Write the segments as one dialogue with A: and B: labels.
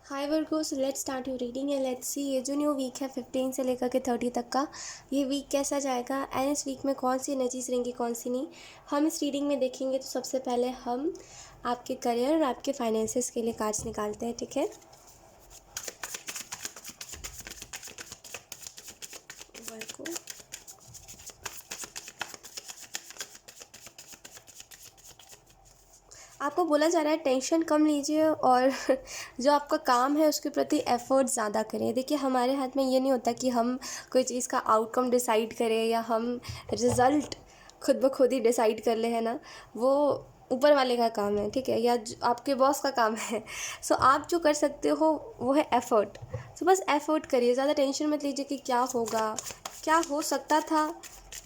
A: Hi Virgo, so let's start your reading and let's see ये जो new week है 15 से लेकर के 30 तक का, ये वीक कैसा जाएगा एंड इस वीक में कौन सी एनर्जीज रहेंगी कौन सी नहीं, हम इस रीडिंग में देखेंगे। तो सबसे पहले हम आपके करियर और आपके फाइनेंसेस के लिए कार्ड्स निकालते हैं, ठीक है। वर्गो, आपको बोला जा रहा है टेंशन कम लीजिए और जो आपका काम है उसके प्रति एफर्ट ज़्यादा करें। देखिए, हमारे हाथ में ये नहीं होता कि हम कोई चीज़ का आउटकम डिसाइड करें या हम रिज़ल्ट खुद ब खुद ही डिसाइड कर ले, है ना। वो ऊपर वाले का काम है, ठीक है, या आपके बॉस का काम है। सो आप जो कर सकते हो वो है एफ़र्ट। सो बस एफ़र्ट करिए, ज़्यादा टेंशन मत लीजिए कि क्या होगा, क्या हो सकता था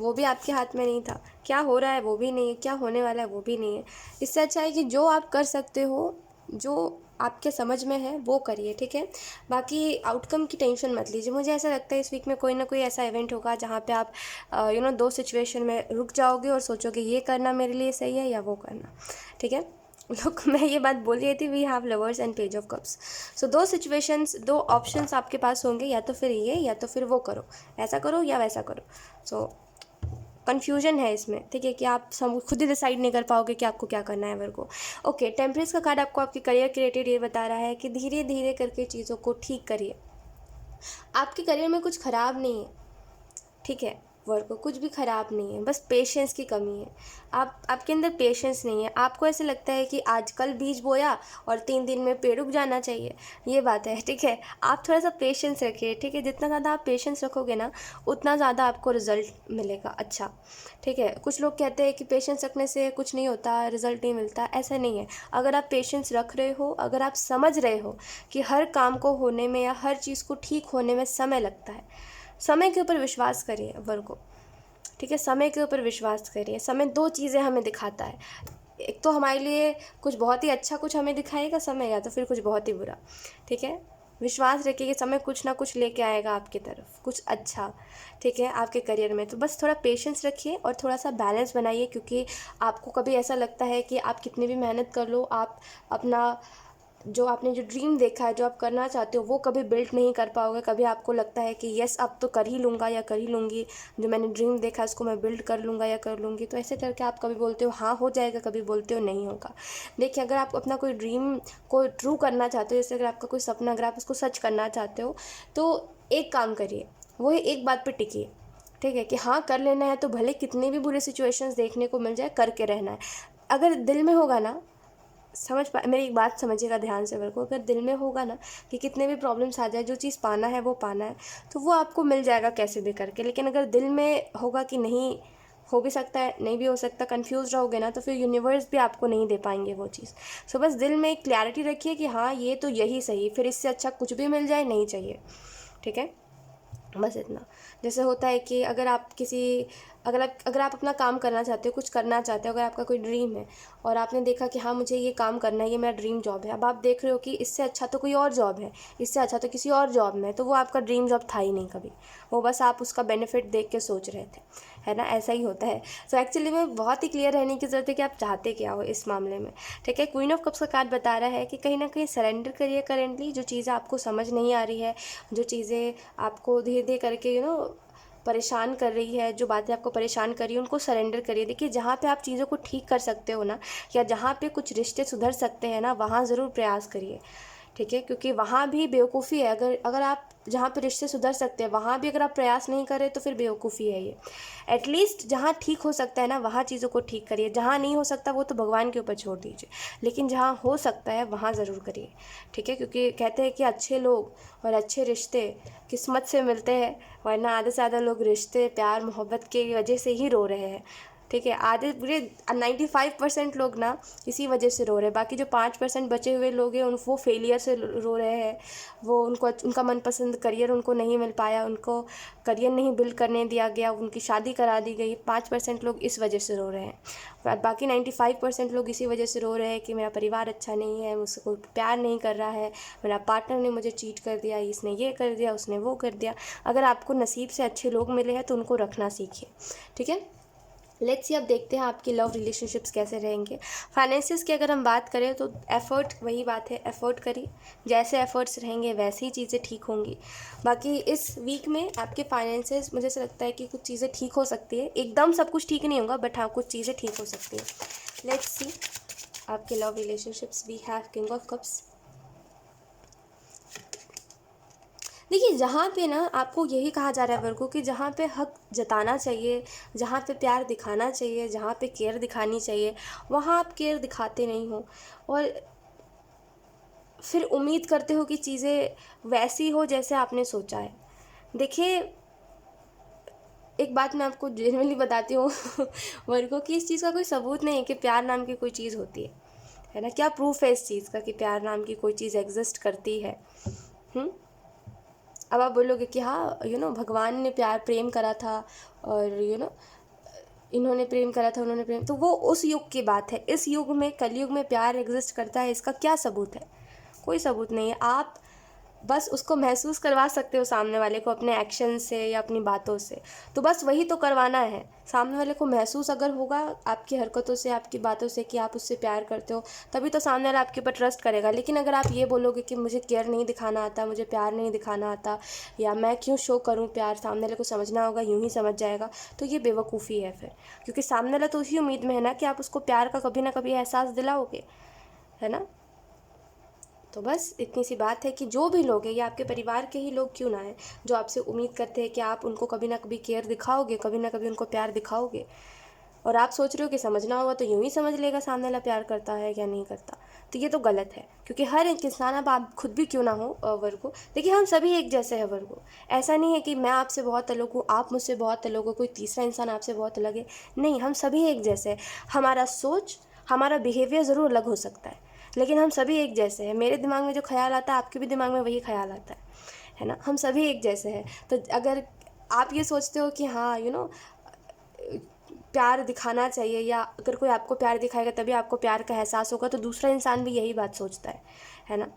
A: वो भी आपके हाथ में नहीं था, क्या हो रहा है वो भी नहीं है, क्या होने वाला है वो भी नहीं है। इससे अच्छा है कि जो आप कर सकते हो, जो आपके समझ में है वो करिए, ठीक है। बाकी आउटकम की टेंशन मत लीजिए। मुझे ऐसा लगता है इस वीक में कोई ना कोई ऐसा इवेंट होगा जहाँ पे आप दो सिचुएशन में रुक जाओगे और सोचोगे ये करना मेरे लिए सही है या वो करना, ठीक है। लोग, मैं ये बात बोल रही थी, we have lovers and page of cups. So दो सिचुएशंस, दो ऑप्शंस आपके पास होंगे, या तो फिर ये या तो फिर वो करो, ऐसा करो या वैसा करो। सो कन्फ्यूजन है इसमें, ठीक है, कि आप सब खुद ही डिसाइड नहीं कर पाओगे कि आपको क्या करना है वर्गो। ओके, टेम्परेंस का कार्ड आपको आपके करियर के रिलेटेड ये बता रहा है कि धीरे धीरे करके चीज़ों को ठीक करिए। आपके करियर में कुछ ख़राब नहीं है, ठीक है। वर्क कुछ भी ख़राब नहीं है, बस पेशेंस की कमी है। आपके अंदर पेशेंस नहीं है। आपको ऐसे लगता है कि आज कल बीज बोया और 3 दिन में पेड़ उग जाना चाहिए, ये बात है, ठीक है। आप थोड़ा सा पेशेंस रखिए, ठीक है। जितना ज़्यादा आप पेशेंस रखोगे ना, उतना ज़्यादा आपको रिजल्ट मिलेगा अच्छा, ठीक है। कुछ लोग कहते हैं कि पेशेंस रखने से कुछ नहीं होता, रिजल्ट नहीं मिलता, ऐसा नहीं है। अगर आप पेशेंस रख रहे हो, अगर आप समझ रहे हो कि हर काम को होने में या हर चीज़ को ठीक होने में समय लगता है, समय के ऊपर विश्वास करिए वर्गो, ठीक है। समय के ऊपर विश्वास करिए। समय दो चीज़ें हमें दिखाता है, एक तो हमारे लिए कुछ बहुत ही अच्छा कुछ हमें दिखाएगा समय, या तो फिर कुछ बहुत ही बुरा, ठीक है। विश्वास रखिए कि समय कुछ ना कुछ लेके आएगा आपकी तरफ, कुछ अच्छा, ठीक है, आपके करियर में। तो बस थोड़ा पेशेंस रखिए और थोड़ा सा बैलेंस बनाइए, क्योंकि आपको कभी ऐसा लगता है कि आप कितनी भी मेहनत कर लो, आप अपना जो आपने जो ड्रीम देखा है, जो आप करना चाहते हो, वो कभी बिल्ड नहीं कर पाओगे। कभी आपको लगता है कि यस अब तो कर ही लूँगा या कर ही लूँगी, जो मैंने ड्रीम देखा है उसको मैं बिल्ड कर लूँगा या कर लूँगी। तो ऐसे करके आप कभी बोलते हो हाँ हो जाएगा, कभी बोलते हो नहीं होगा। देखिए, अगर आप अपना कोई ड्रीम को ट्रू करना चाहते हो, जैसे अगर आपका कोई सपना, अगर आप उसको सच करना चाहते हो, तो एक काम करिए, वो है एक बात पर टिकिए, ठीक है, कि हाँ कर लेना है तो भले कितनी भी बुरी सिचुएशंस देखने को मिल जाए, करके रहना है। अगर दिल में होगा ना, मेरी एक बात समझिएगा ध्यान से मेरे को, अगर दिल में होगा ना कि कितने भी प्रॉब्लम्स आ जाए, जो चीज़ पाना है वो पाना है, तो वो आपको मिल जाएगा कैसे भी करके। लेकिन अगर दिल में होगा कि नहीं, हो भी सकता है नहीं भी हो सकता, कंफ्यूज रहोगे ना, तो फिर यूनिवर्स भी आपको नहीं दे पाएंगे वो चीज़। सो बस दिल में एक क्लैरिटी रखिए कि हाँ ये तो यही सही, फिर इससे अच्छा कुछ भी मिल जाए नहीं चाहिए, ठीक है। बस इतना। जैसे होता है कि अगर आप अपना काम करना चाहते हो, कुछ करना चाहते हो, अगर आपका कोई ड्रीम है और आपने देखा कि हाँ मुझे ये काम करना है, ये मेरा ड्रीम जॉब है, अब आप देख रहे हो कि इससे अच्छा तो कोई और जॉब है, इससे अच्छा तो किसी और जॉब में है, तो वो आपका ड्रीम जॉब था ही नहीं कभी, वो बस आप उसका बेनिफिट देख के सोच रहे थे, है ना। ऐसा ही होता है। सो एक्चुअली में बहुत ही क्लियर रहने की ज़रूरत है कि आप चाहते क्या हो इस मामले में, ठीक है। क्वीन ऑफ कप्स का कार्ड बता रहा है कि कहीं ना कहीं सरेंडर करिए करेंटली, जो चीज़ें आपको समझ नहीं आ रही है, जो चीज़ें आपको धीरे धीरे करके परेशान कर रही है, जो बातें आपको परेशान कर रही है, उनको सरेंडर करिए। देखिए, जहाँ पे आप चीज़ों को ठीक कर सकते हो ना, या जहाँ पे कुछ रिश्ते सुधर सकते हैं ना, वहाँ ज़रूर प्रयास करिए, ठीक है, क्योंकि वहाँ भी बेवकूफ़ी है। अगर आप जहाँ पे रिश्ते सुधर सकते हैं वहाँ भी अगर आप प्रयास नहीं करें तो फिर बेवकूफ़ी है ये। एटलीस्ट जहाँ ठीक हो सकता है ना, वहाँ चीज़ों को ठीक करिए। जहाँ नहीं हो सकता वो तो भगवान के ऊपर छोड़ दीजिए, लेकिन जहाँ हो सकता है वहाँ ज़रूर करिए, ठीक है। क्योंकि कहते हैं कि अच्छे लोग और अच्छे रिश्ते किस्मत से मिलते हैं, वरना आधे से ज़्यादा लोग रिश्ते, प्यार, मोहब्बत की वजह से ही रो रहे हैं, ठीक है। आधे पूरे 95% लोग ना इसी वजह से रो रहे हैं। बाकी जो 5% बचे हुए लोग हैं वो फेलियर से रो रहे हैं, वो उनका मनपसंद करियर उनको नहीं मिल पाया, उनको करियर नहीं बिल्ड करने दिया गया, उनकी शादी करा दी गई। 5% लोग इस वजह से रो रहे हैं, बाकी 95% लोग इसी वजह से रो रहे हैं कि मेरा परिवार अच्छा नहीं है, मुझसे कोई प्यार नहीं कर रहा है, मेरा पार्टनर ने मुझे चीट कर दिया, इसने ये कर दिया, उसने वो कर दिया। अगर आपको नसीब से अच्छे लोग मिले हैं तो उनको रखना सीखिए, ठीक है। लेट्स सी अब देखते हैं आपके लव रिलेशनशिप्स कैसे रहेंगे। फाइनेंसिस की अगर हम बात करें तो एफ़र्ट, वही बात है, एफ़र्ट करिए, जैसे एफ़र्ट्स रहेंगे वैसे ही चीज़ें ठीक होंगी। बाकी इस वीक में आपके फाइनेंसिस, मुझे ऐसा लगता है कि कुछ चीज़ें ठीक हो सकती है, एकदम सब कुछ ठीक नहीं होगा बट हाँ कुछ चीज़ें ठीक हो सकती है। लेट्स सी आपके love relationships. We have king of cups. देखिए जहाँ पे ना आपको यही कहा जा रहा है वर्गों कि जहाँ पे हक जताना चाहिए, जहाँ पे प्यार दिखाना चाहिए, जहाँ पे केयर दिखानी चाहिए, वहाँ आप केयर दिखाते नहीं हो और फिर उम्मीद करते हो कि चीज़ें वैसी हो जैसे आपने सोचा है। देखिए एक बात मैं आपको जेन्युइनली बताती हूँ वर्गों की, इस चीज़ का कोई सबूत नहीं है कि प्यार नाम की कोई चीज़ होती है ना। क्या प्रूफ है इस चीज़ का कि प्यार नाम की कोई चीज़ एग्जिस्ट करती है? अब आप बोलोगे कि हाँ भगवान ने प्यार प्रेम करा था और इन्होंने प्रेम करा था, उन्होंने प्रेम, तो वो उस युग की बात है। इस युग में, कलयुग में प्यार एग्जिस्ट करता है, इसका क्या सबूत है? कोई सबूत नहीं है। आप बस उसको महसूस करवा सकते हो सामने वाले को अपने एक्शन से या अपनी बातों से, तो बस वही तो करवाना है। सामने वाले को महसूस अगर होगा आपकी हरकतों से, आपकी बातों से कि आप उससे प्यार करते हो, तभी तो सामने वाला आपके ऊपर ट्रस्ट करेगा। लेकिन अगर आप ये बोलोगे कि मुझे केयर नहीं दिखाना आता, मुझे प्यार नहीं दिखाना आता, या मैं क्यों शो करूँ प्यार, सामने वाले को समझना होगा, यूँ ही समझ जाएगा, तो ये बेवकूफ़ी है फिर। क्योंकि सामने वाला तो उसी उम्मीद में है ना कि आप उसको प्यार का कभी ना कभी एहसास दिलाओगे, है ना। तो बस इतनी सी बात है कि जो भी लोग हैं, ये आपके परिवार के ही लोग क्यों ना हैं, जो आपसे उम्मीद करते हैं कि आप उनको कभी ना कभी केयर दिखाओगे, कभी ना कभी उनको प्यार दिखाओगे, और आप सोच रहे हो कि समझना होगा तो यूं ही समझ लेगा सामने वाला प्यार करता है या नहीं करता, तो ये तो गलत है। क्योंकि हर एक इंसान, अब आप खुद भी क्यों ना हो वर्गो, देखिए हम सभी एक जैसे हैं वर्गो। ऐसा नहीं है कि मैं आपसे बहुत अलग हूँ, आप मुझसे बहुत अलग हो, कोई तीसरा इंसान आपसे बहुत अलग है, नहीं, हम सभी एक जैसे हैं। हमारा सोच, हमारा बिहेवियर ज़रूर अलग हो सकता है, लेकिन हम सभी एक जैसे हैं। मेरे दिमाग में जो ख्याल आता है आपके भी दिमाग में वही ख्याल आता है ना। हम सभी एक जैसे हैं। तो अगर आप ये सोचते हो कि हाँ प्यार दिखाना चाहिए, या अगर कोई आपको प्यार दिखाएगा तभी आपको प्यार का एहसास होगा, तो दूसरा इंसान भी यही बात सोचता है ना।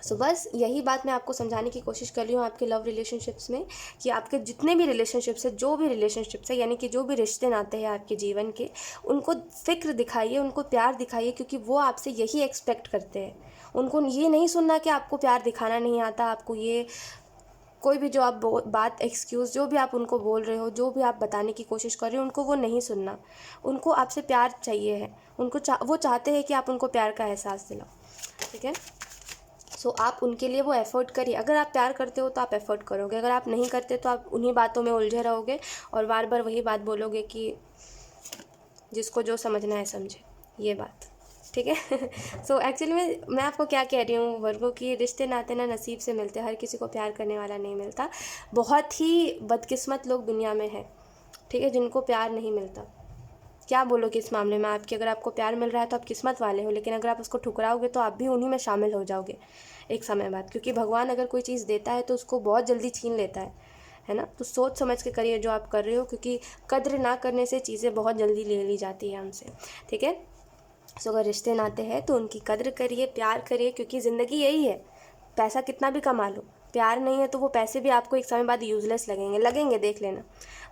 A: सो बस यही बात मैं आपको समझाने की कोशिश कर रही हूँ आपके लव रिलेशनशिप्स में, कि आपके जितने भी रिलेशनशिप्स है, जो भी रिलेशनशिप्स है, यानी कि जो भी रिश्ते नाते हैं आपके जीवन के, उनको फ़िक्र दिखाइए, उनको प्यार दिखाइए, क्योंकि वो आपसे यही एक्सपेक्ट करते हैं। उनको ये नहीं सुनना कि आपको प्यार दिखाना नहीं आता, आपको ये कोई भी जो आप बात, एक्सक्यूज़ जो भी आप उनको बोल रहे हो, जो भी आप बताने की कोशिश कर रहे हो, उनको वो नहीं सुनना। उनको आपसे प्यार चाहिए है, वो चाहते हैं कि आप उनको प्यार का एहसास दिलाओ, ठीक है। सो आप उनके लिए वो एफ़र्ट करिए। अगर आप प्यार करते हो तो आप एफ़र्ट करोगे, अगर आप नहीं करते तो आप उन्हीं बातों में उलझे रहोगे और बार बार वही बात बोलोगे कि जिसको जो समझना है समझे, ये बात, ठीक है। सो एक्चुअली मैं आपको क्या कह रही हूँ वर्गों की, रिश्ते नाते ना नसीब से मिलते, हर किसी को प्यार करने वाला नहीं मिलता। बहुत ही बदकिस्मत लोग दुनिया में हैं, ठीक है, जिनको प्यार नहीं मिलता। क्या बोलोगे इस मामले में आपकी? अगर आपको प्यार मिल रहा है तो आप किस्मत वाले हो, लेकिन अगर आप उसको ठुकराओगे तो आप भी उन्हीं में शामिल हो जाओगे एक समय बाद। क्योंकि भगवान अगर कोई चीज़ देता है तो उसको बहुत जल्दी छीन लेता है ना। तो सोच समझ के करिए जो आप कर रहे हो, क्योंकि कद्र ना करने से चीज़ें बहुत जल्दी ले ली जाती है हमसे, ठीक है। सो अगर रिश्ते नाते हैं तो उनकी कद्र करिए, प्यार करिए, क्योंकि ज़िंदगी यही है। पैसा कितना भी कमा लो, प्यार नहीं है तो वो पैसे भी आपको एक समय बाद यूज़लेस लगेंगे, देख लेना।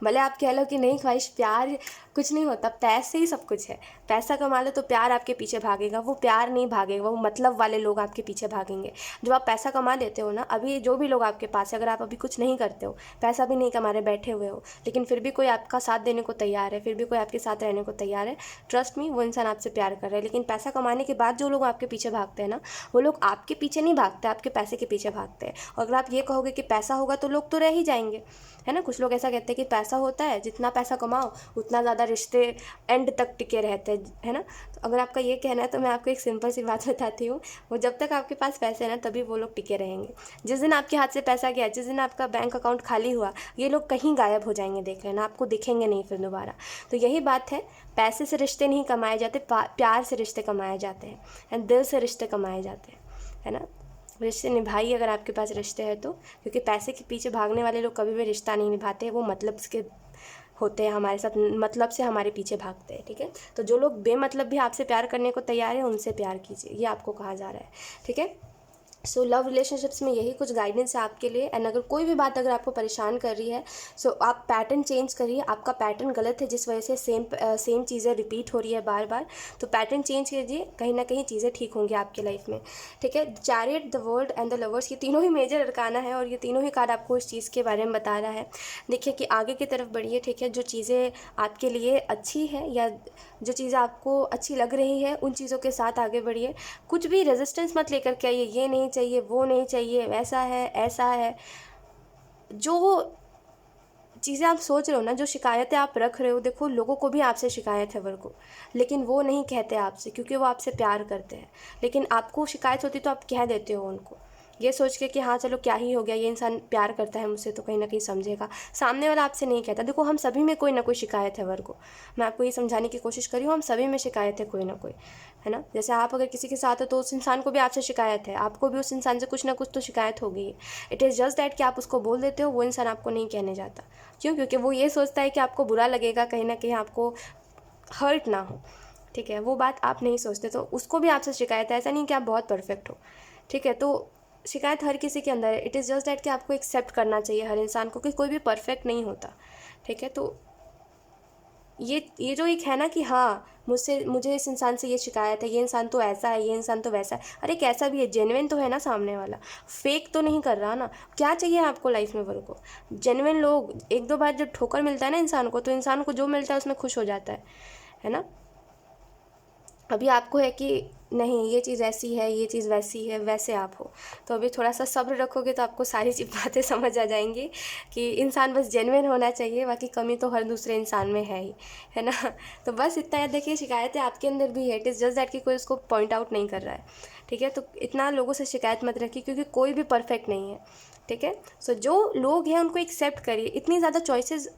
A: भले आप कह लो कि नहीं ख्वाहिश, प्यार कुछ नहीं होता, पैसे ही सब कुछ है। पैसा कमा लो तो प्यार आपके पीछे भागेगा, वो प्यार नहीं भागेगा, वो मतलब वाले लोग आपके पीछे भागेंगे। जब आप पैसा कमा लेते हो ना, अभी जो भी लोग आपके पास है, अगर आप अभी कुछ नहीं करते हो, पैसा भी नहीं कमा रहे, बैठे हुए हो, लेकिन फिर भी कोई आपका साथ देने को तैयार है, फिर भी कोई आपके साथ रहने को तैयार है, ट्रस्ट मी, वो इंसान आपसे प्यार कर रहा है। लेकिन पैसा कमाने के बाद जो लोग आपके पीछे भागते हैं ना, वो लोग आपके पीछे नहीं भागते, आपके पैसे के पीछे भागते हैं। और अगर आप ये कहोगे कि पैसा होगा तो लोग तो रह ही जाएंगे, है ना। कुछ लोग ऐसा कहते हैं कि पैसा होता है, जितना पैसा कमाओ उतना ज़्यादा रिश्ते एंड तक टिके रहते हैं, है ना। तो अगर आपका ये कहना है तो मैं आपको एक सिंपल सी बात बताती हूँ, वो जब तक आपके पास पैसे हैं ना तभी वो लोग टिके रहेंगे। जिस दिन आपके हाथ से पैसा गया, जिस दिन आपका बैंक अकाउंट खाली हुआ, ये लोग कहीं गायब हो जाएंगे, देख लेना, आपको दिखेंगे नहीं फिर दोबारा। तो यही बात है, पैसे से रिश्ते नहीं कमाए जाते, प्यार से रिश्ते कमाए जाते हैं, एंड दिल से रिश्ते कमाए जाते हैं, है ना। रिश्ते निभाइए अगर आपके पास रिश्ते हैं तो, क्योंकि पैसे के पीछे भागने वाले लोग कभी भी रिश्ता नहीं निभाते, वो मतलब के होते हैं हमारे साथ, मतलब से हमारे पीछे भागते हैं, ठीक है। तो जो लोग बेमतलब भी आपसे प्यार करने को तैयार है, उनसे प्यार कीजिए, ये आपको कहा जा रहा है, ठीक है। सो लव रिलेशनशिप्स में यही कुछ गाइडेंस है आपके लिए। एंड अगर कोई भी बात अगर आपको परेशान कर रही है, सो आप पैटर्न चेंज करिए। आपका पैटर्न गलत है जिस वजह से सेम चीज़ें रिपीट हो रही है बार बार, तो पैटर्न चेंज कीजिए, कहीं ना कहीं चीज़ें ठीक होंगी आपकी लाइफ में, ठीक है। Chariot, the world and the lovers, ये तीनों ही मेजर अरकाना है और ये तीनों ही कार्ड आपको इस चीज़ के बारे में बता रहा है। देखिए कि आगे की तरफ बढ़िए, ठीक है। जो चीज़ें आपके लिए अच्छी है या जो चीज़ें आपको अच्छी लग रही है उन चीज़ों के साथ आगे बढ़िए। कुछ भी रेजिस्टेंस मत लेकर के आइए, ये नहीं चाहिए, वो नहीं चाहिए, वैसा है, ऐसा है। जो चीज़ें आप सोच रहे हो ना, जो शिकायतें आप रख रहे हो, देखो लोगों को भी आपसे शिकायत है वर्गो, लेकिन वो नहीं कहते आपसे क्योंकि वो आपसे प्यार करते हैं। लेकिन आपको शिकायत होती तो आप कह देते हो उनको, ये सोच के कि हाँ चलो क्या ही हो गया, ये इंसान प्यार करता है मुझसे तो कहीं ना कहीं समझेगा। सामने वाला आपसे नहीं कहता। देखो हम सभी में कोई ना कोई शिकायत है वर्गो, मैं आपको ये समझाने की कोशिश करी हूँ, हम सभी में शिकायत है कोई ना कोई, है ना। जैसे आप अगर किसी के साथ हो तो उस इंसान को भी आपसे शिकायत है, आपको भी उस इंसान से कुछ ना कुछ तो शिकायत हो गई है। इट इज़ जस्ट दैट कि आप उसको बोल देते हो, वो इंसान आपको नहीं कहने जाता। क्यों? क्योंकि वो ये सोचता है कि आपको बुरा लगेगा, कहीं ना कहीं आपको हर्ट ना हो, ठीक है। वो बात आप नहीं सोचते, तो उसको भी आपसे शिकायत है। ऐसा नहीं कि आप बहुत परफेक्ट हो, ठीक है। तो शिकायत हर किसी के अंदर है। इट इज़ जस्ट दैट कि आपको एक्सेप्ट करना चाहिए हर इंसान को कि कोई भी परफेक्ट नहीं होता, ठीक है। तो ये जो एक है ना कि हाँ मुझे इस इंसान से ये शिकायत है, ये इंसान तो ऐसा है, ये इंसान तो वैसा है। अरे कैसा भी है, जेन्युइन तो है ना सामने वाला, फेक तो नहीं कर रहा ना। क्या चाहिए आपको लाइफ में वर्गो? जेन्युइन लोग। एक दो बार जब ठोकर मिलता है ना इंसान को, तो इंसान को जो मिलता है उसमें खुश हो जाता है ना। अभी आपको है कि नहीं ये चीज़ ऐसी है, ये चीज़ वैसी है, वैसे आप हो, तो अभी थोड़ा सा सब्र रखोगे तो आपको सारी चीज़ बातें समझ आ जाएंगी कि इंसान बस जेन्युइन होना चाहिए, बाकी कमी तो हर दूसरे इंसान में है ही, है ना। तो बस इतना याद देखिए, शिकायतें आपके अंदर भी है, इट इज़ जस्ट दैट कि कोई उसको पॉइंट आउट नहीं कर रहा है, ठीक है। तो इतना लोगों से शिकायत मत रखिए क्योंकि कोई भी परफेक्ट नहीं है, ठीक है। सो जो लोग हैं उनको एक्सेप्ट करिए। इतनी ज़्यादा चॉइसेस,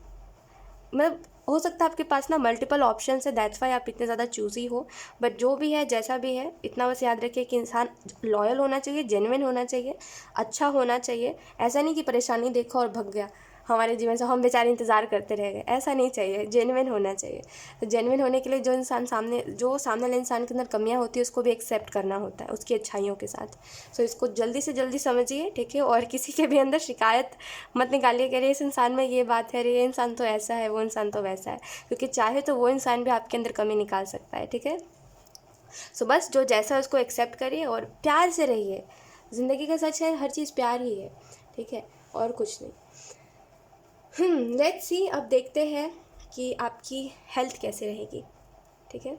A: मतलब हो सकता है आपके पास ना मल्टीपल ऑप्शंस है, दैट्स वाई आप इतने ज़्यादा चूज़ी हो। बट जो भी है जैसा भी है, इतना बस याद रखिए कि इंसान लॉयल होना चाहिए, जेन्युइन होना चाहिए, अच्छा होना चाहिए। ऐसा नहीं कि परेशानी देखा और भग गया हमारे जीवन से, हम बेचारे इंतज़ार करते रह गए, ऐसा नहीं चाहिए। जेन्युइन होना चाहिए। तो जेन्युइन होने के लिए जो सामने वाले इंसान के अंदर कमियाँ होती है उसको भी एक्सेप्ट करना होता है उसकी अच्छाइयों के साथ। सो इसको जल्दी से जल्दी समझिए, ठीक है। और किसी के भी अंदर शिकायत मत निकालिए कि अरे इस इंसान में ये बात है, अरे ये इंसान तो ऐसा है, वो इंसान तो वैसा है, क्योंकि चाहे तो वो इंसान भी आपके अंदर कमी निकाल सकता है, ठीक है। सो बस जो जैसा है उसको एक्सेप्ट करिए और प्यार से रहिए। ज़िंदगी का सच है, हर चीज़ प्यार ही है, ठीक है, और कुछ नहीं। लेट्स सी, अब देखते हैं कि आपकी हेल्थ कैसे रहेगी, ठीक है।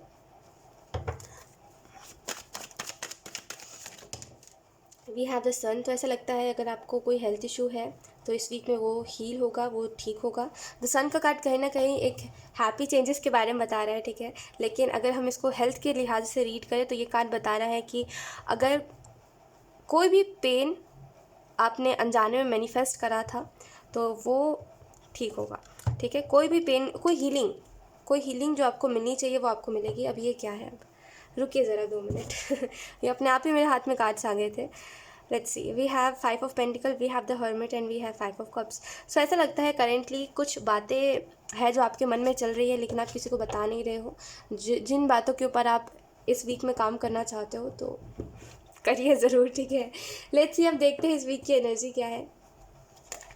A: वी हैव द सन, तो ऐसा लगता है अगर आपको कोई हेल्थ इशू है तो इस वीक में वो हील होगा, वो ठीक होगा। द सन का कार्ड कहीं ना कहीं एक हैप्पी चेंजेस के बारे में बता रहा है, ठीक है। लेकिन अगर हम इसको हेल्थ के लिहाज से रीड करें तो ये कार्ड बता रहा है कि अगर कोई भी पेन आपने अनजाने में मैनिफेस्ट करा था तो वो ठीक होगा, ठीक है। कोई भी पेन, कोई हीलिंग जो आपको मिलनी चाहिए वो आपको मिलेगी। अब ये क्या है, अब रुकिए ज़रा 2 मिनट ये अपने आप ही मेरे हाथ में कार्ड्स आ गए थे। Let's see, we have 5 of pentacles, we have the hermit and we have 5 of cups. So ऐसा लगता है करेंटली कुछ बातें है जो आपके मन में चल रही है लेकिन आप किसी को बता नहीं रहे हो। जिन बातों के ऊपर आप इस वीक में काम करना चाहते हो तो करिए ज़रूर, ठीक है। लेट्स सी, अब देखते हैं इस वीक की एनर्जी क्या है,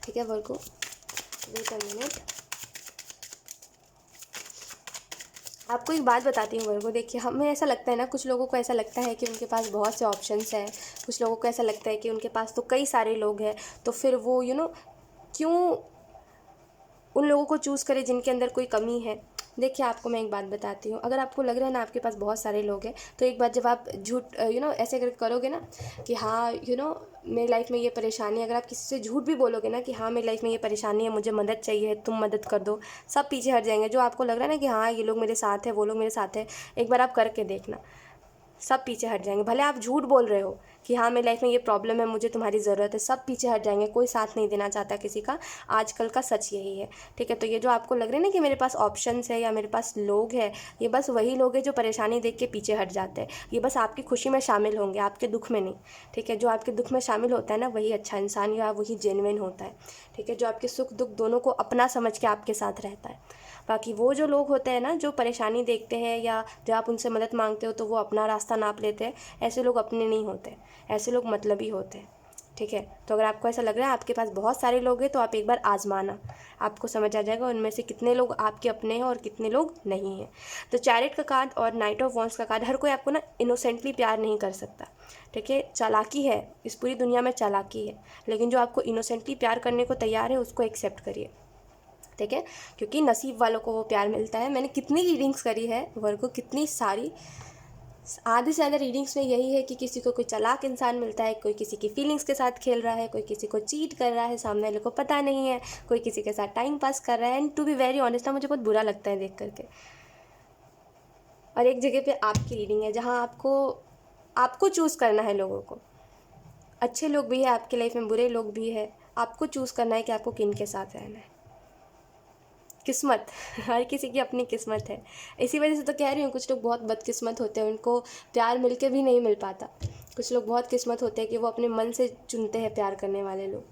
A: ठीक है। वर्गो, वेट अ मिनट, आपको एक बात बताती हूँ वर्गो। देखिए हमें ऐसा लगता है ना, कुछ लोगों को ऐसा लगता है कि उनके पास बहुत से ऑप्शंस हैं, कुछ लोगों को ऐसा लगता है कि उनके पास तो कई सारे लोग हैं, तो फिर वो क्यों उन लोगों को चूज़ करें जिनके अंदर कोई कमी है। देखिए आपको मैं एक बात बताती हूँ, अगर आपको लग रहा है ना आपके पास बहुत सारे लोग हैं, तो एक बार जब आप झूठ ऐसे अगर करोगे ना कि हाँ मेरी लाइफ में ये परेशानी है, अगर आप किसी से झूठ भी बोलोगे ना कि हाँ मेरी लाइफ में ये परेशानी है, मुझे मदद चाहिए, तुम मदद कर दो, सब पीछे हट जाएंगे। जो आपको लग रहा है ना कि हाँ ये लोग मेरे साथ है, वो लोग मेरे साथ है, एक बार आप करके देखना, सब पीछे हट जाएंगे। भले आप झूठ बोल रहे हो कि हाँ मेरी लाइफ में ये प्रॉब्लम है, मुझे तुम्हारी ज़रूरत है, सब पीछे हट जाएंगे, कोई साथ नहीं देना चाहता किसी का। आजकल का सच यही है, ठीक है। तो ये जो आपको लग रहा है ना कि मेरे पास ऑप्शंस है या मेरे पास लोग हैं, ये बस वही लोग हैं जो परेशानी देख के पीछे हट जाते हैं। ये बस आपकी खुशी में शामिल होंगे, आपके दुख में नहीं, ठीक है। जो आपके दुख में शामिल होता है ना वही अच्छा इंसान या वही जेन्युइन होता है, ठीक है। जो आपके सुख दुख दोनों को अपना समझ के आपके साथ रहता है, बाकी वो जो लोग होते हैं ना, जो परेशानी देखते हैं या जब आप उनसे मदद मांगते हो तो वो अपना रास्ता नाप लेते हैं, ऐसे लोग अपने नहीं होते, ऐसे लोग मतलबी होते हैं। ठीक है, तो अगर आपको ऐसा लग रहा है आपके पास बहुत सारे लोग हैं तो आप एक बार आजमाना, आपको समझ आ जाएगा उनमें से कितने लोग आपके अपने हैं और कितने लोग नहीं हैं। तो चैरिट का कार्ड और नाइट ऑफ वॉन्ड्स का कार्ड, हर कोई आपको ना इनोसेंटली प्यार नहीं कर सकता। ठीक है, चालाकी है, इस पूरी दुनिया में चालाकी है, लेकिन जो आपको इनोसेंटली प्यार करने को तैयार है उसको एक्सेप्ट करिए। ठीक है, क्योंकि नसीब वालों को वो प्यार मिलता है। मैंने कितनी रीडिंग्स करी है वर्गो, कितनी सारी, आधे से ज़्यादा रीडिंग्स में यही है कि किसी को कोई चालाक इंसान मिलता है, कोई किसी की फीलिंग्स के साथ खेल रहा है, कोई किसी को चीट कर रहा है, सामने वाले को पता नहीं है, कोई किसी के साथ टाइम पास कर रहा है। And to be very honest ना, मुझे बहुत बुरा लगता है देख करके। और एक जगह पे आपकी रीडिंग है जहाँ आपको चूज़ करना है लोगों को, अच्छे लोग भी है आपकी लाइफ में, बुरे लोग भी है, आपको चूज़ करना है कि आपको किन के साथ रहना है। किस्मत हर किसी की अपनी किस्मत है, इसी वजह से तो कह रही हूँ कुछ लोग बहुत बदकिस्मत होते हैं, उनको प्यार मिल के भी नहीं मिल पाता। कुछ लोग बहुत किस्मत होते हैं कि वो अपने मन से चुनते हैं प्यार करने वाले लोग,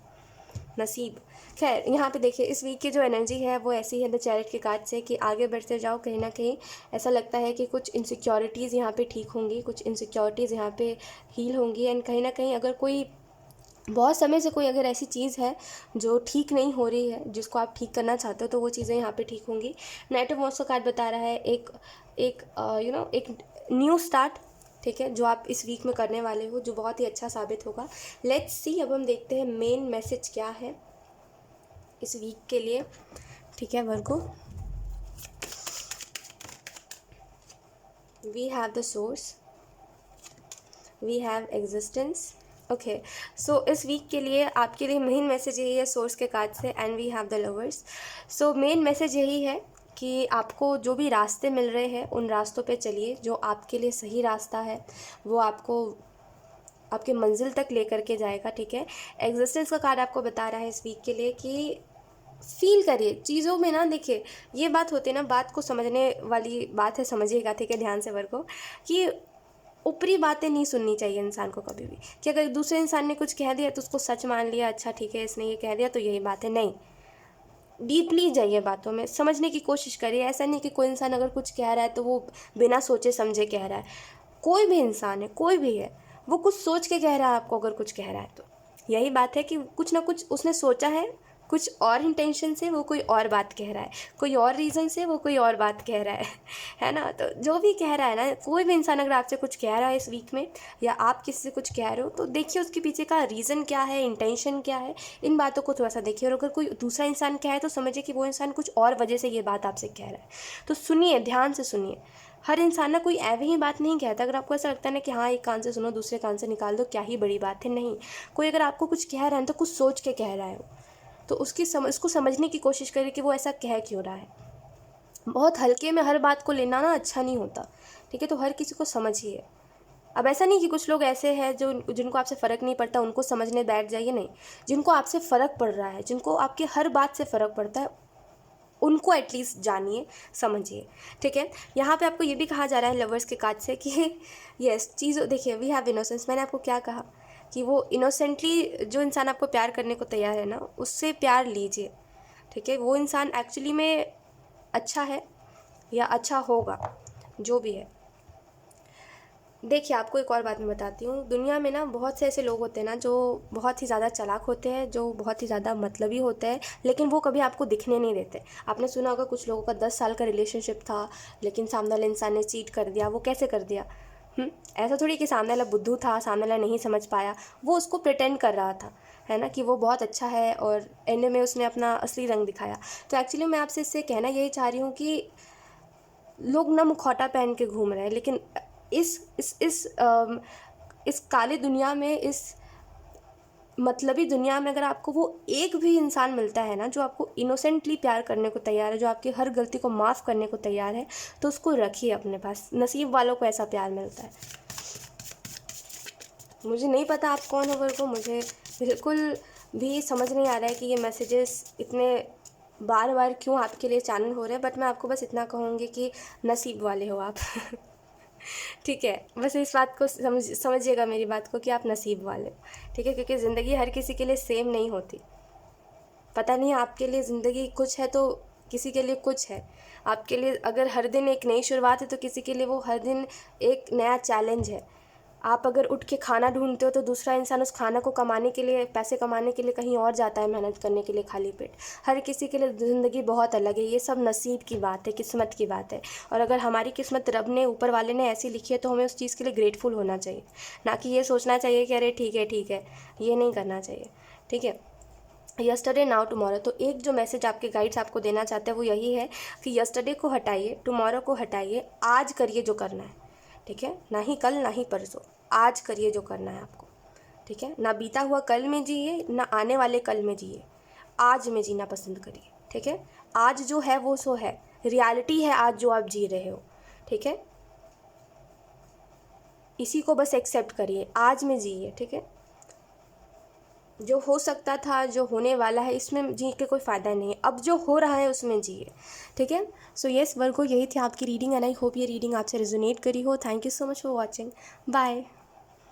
A: नसीब। खैर, यहाँ पे देखिए इस वीक की जो एनर्जी है वो ऐसी है द चैरिट के कार्ड से कि आगे बढ़ते जाओ। कहीं ना कहीं ऐसा लगता है कि कुछ इनसिक्योरिटीज़ यहाँ पे ठीक होंगी, कुछ इनसिक्योरिटीज़ यहाँ पे हील होंगी। एंड कहीं ना कहीं अगर कोई बहुत समय से कोई अगर ऐसी चीज़ है जो ठीक नहीं हो रही है, जिसको आप ठीक करना चाहते हो, तो वो चीज़ें यहाँ पे ठीक होंगी। नाइट ऑफ वॉन्ड्स का कार्ड बता रहा है एक एक एक न्यू स्टार्ट। ठीक है, जो आप इस वीक में करने वाले हो, जो बहुत ही अच्छा साबित होगा। लेट्स सी, अब हम देखते हैं मेन मैसेज क्या है इस वीक के लिए। ठीक है Virgo, we have the source, we have existence. Okay, so इस वीक के लिए आपके लिए मेन मैसेज यही है सोर्स के कार्ड से, and we have the lovers. So main message यही है कि आपको जो भी रास्ते मिल रहे हैं उन रास्तों पे चलिए, जो आपके लिए सही रास्ता है वो आपको आपके मंजिल तक लेकर के जाएगा। ठीक है, एग्जिस्टेंस का कार्ड आपको बता रहा है इस वीक के लिए कि फील करिए चीज़ों में ना। देखिए, ये बात होती है ना, बात को समझने वाली बात है, समझिएगा। ठीक है, ध्यान से वर्गो, कि ऊपरी बातें नहीं सुननी चाहिए इंसान को कभी भी, कि अगर दूसरे इंसान ने कुछ कह दिया तो उसको सच मान लिया, अच्छा ठीक है इसने ये कह दिया तो यही बात है। नहीं, डीपली जाइए बातों में, समझने की कोशिश करिए। ऐसा नहीं कि कोई इंसान अगर कुछ कह रहा है तो वो बिना सोचे समझे कह रहा है। कोई भी इंसान है, कोई भी है, वो कुछ सोच के कह रहा है आपको अगर कुछ कह रहा है तो यही बात है कि कुछ ना कुछ उसने सोचा है, कुछ और इंटेंशन से वो कोई और बात कह रहा है, कोई और रीज़न से वो कोई और बात कह रहा है ना। तो जो भी कह रहा है ना, कोई भी इंसान अगर आपसे कुछ कह रहा है इस वीक में, या आप किसी से कुछ कह रहे हो, तो देखिए उसके पीछे का रीज़न क्या है, इंटेंशन क्या है, इन बातों को थोड़ा सा देखिए। और अगर कोई दूसरा इंसान कहे तो समझिए कि वो इंसान कुछ और वजह से ये बात आपसे कह रहा है। तो सुनिए, ध्यान से सुनिए। हर इंसान ना कोई ऐवी ही बात नहीं कहता। अगर आपको ऐसा लगता है ना कि हाँ एक कान से सुनो दूसरे कान से निकाल दो, क्या ही बड़ी बात है, नहीं। कोई अगर आपको कुछ कह रहा है तो कुछ सोच के कह रहा है, तो उसको समझने की कोशिश करें कि वो ऐसा कह क्यों रहा है। बहुत हल्के में हर बात को लेना ना अच्छा नहीं होता। ठीक है, तो हर किसी को समझिए। अब ऐसा नहीं कि कुछ लोग ऐसे हैं जिनको आपसे फ़र्क नहीं पड़ता, उनको समझने बैठ जाइए, नहीं। जिनको आपसे फ़र्क पड़ रहा है, जिनको आपके हर बात से फ़र्क पड़ता है, उनको एटलीस्ट जानिए, समझिए। ठीक है, यहाँ पे आपको ये भी कहा जा रहा है लवर्स के कार्ड से कि यस, चीज़ों देखिए, वी हैव इनोसेंस। मैंने आपको क्या कहा कि वो इनोसेंटली जो इंसान आपको प्यार करने को तैयार है ना, उससे प्यार लीजिए। ठीक है, वो इंसान एक्चुअली में अच्छा है या अच्छा होगा, जो भी है। देखिए, आपको एक और बात मैं बताती हूँ। दुनिया में ना बहुत से ऐसे लोग होते हैं ना जो बहुत ही ज़्यादा चालाक होते हैं, जो बहुत ही ज़्यादा मतलबी होते हैं, लेकिन वो कभी आपको दिखने नहीं देते। आपने सुना होगा कुछ लोगों का 10 साल का रिलेशनशिप था, लेकिन सामने वाले इंसान ने चीट कर दिया। वो कैसे कर दिया? ऐसा थोड़ी कि सामने वाला बुद्धू था, सामने वाला नहीं समझ पाया, वो उसको प्रिटेंड कर रहा था, है ना, कि वो बहुत अच्छा है, और एंड में उसने अपना असली रंग दिखाया। तो एक्चुअली मैं आपसे इससे कहना यही चाह रही हूँ कि लोग ना मुखौटा पहन के घूम रहे हैं, लेकिन इस काली दुनिया में, इस मतलबी दुनिया में, अगर आपको वो एक भी इंसान मिलता है ना जो आपको इनोसेंटली प्यार करने को तैयार है, जो आपकी हर गलती को माफ़ करने को तैयार है, तो उसको रखिए अपने पास। नसीब वालों को ऐसा प्यार मिलता है। मुझे नहीं पता आप कौन हो वर्गो, मुझे बिल्कुल भी समझ नहीं आ रहा है कि ये मैसेजेस इतने बार बार क्यों आपके लिए चैनल हो रहे हैं, बट मैं आपको बस इतना कहूँगी कि नसीब वाले हो आप। ठीक है, बस इस बात को समझिएगा मेरी बात को, कि आप नसीब वाले हो। ठीक है, क्योंकि ज़िंदगी हर किसी के लिए सेम नहीं होती। पता नहीं आपके लिए ज़िंदगी कुछ है तो किसी के लिए कुछ है। आपके लिए अगर हर दिन एक नई शुरुआत है तो किसी के लिए वो हर दिन एक नया चैलेंज है। आप अगर उठ के खाना ढूंढते हो तो दूसरा इंसान उस खाना को कमाने के लिए, पैसे कमाने के लिए कहीं और जाता है मेहनत करने के लिए खाली पेट। हर किसी के लिए ज़िंदगी बहुत अलग है। ये सब नसीब की बात है, किस्मत की बात है। और अगर हमारी किस्मत रब ने, ऊपर वाले ने ऐसी लिखी है तो हमें उस चीज़ के लिए ग्रेटफुल होना चाहिए, ना कि ये सोचना चाहिए कि अरे ठीक है ठीक है। ये नहीं करना चाहिए, ठीक है। यस्टरडे नाउ टुमारो, तो एक जो मैसेज आपके गाइड्स आपको देना चाहते हैं वो यही है कि यस्टरडे को हटाइए, टुमारो को हटाइए, आज करिए जो करना है, ठीक है। ना ही कल ना ही परसों, आज करिए जो करना है आपको, ठीक है। ना बीता हुआ कल में जिए, ना आने वाले कल में जिए, आज में जीना पसंद करिए, ठीक है। आज जो है वो सो है, रियलिटी है आज जो आप जी रहे हो, ठीक है। इसी को बस एक्सेप्ट करिए, आज में जिए, ठीक है। जो हो सकता था, जो होने वाला है, इसमें जी के कोई फ़ायदा नहीं है। अब जो हो रहा है उसमें जिए, ठीक है। सो यस वर्गो, यही थी आपकी रीडिंग एंड आई होप ये रीडिंग आपसे रेजोनेट करी हो। Thank you so much for watching. Bye.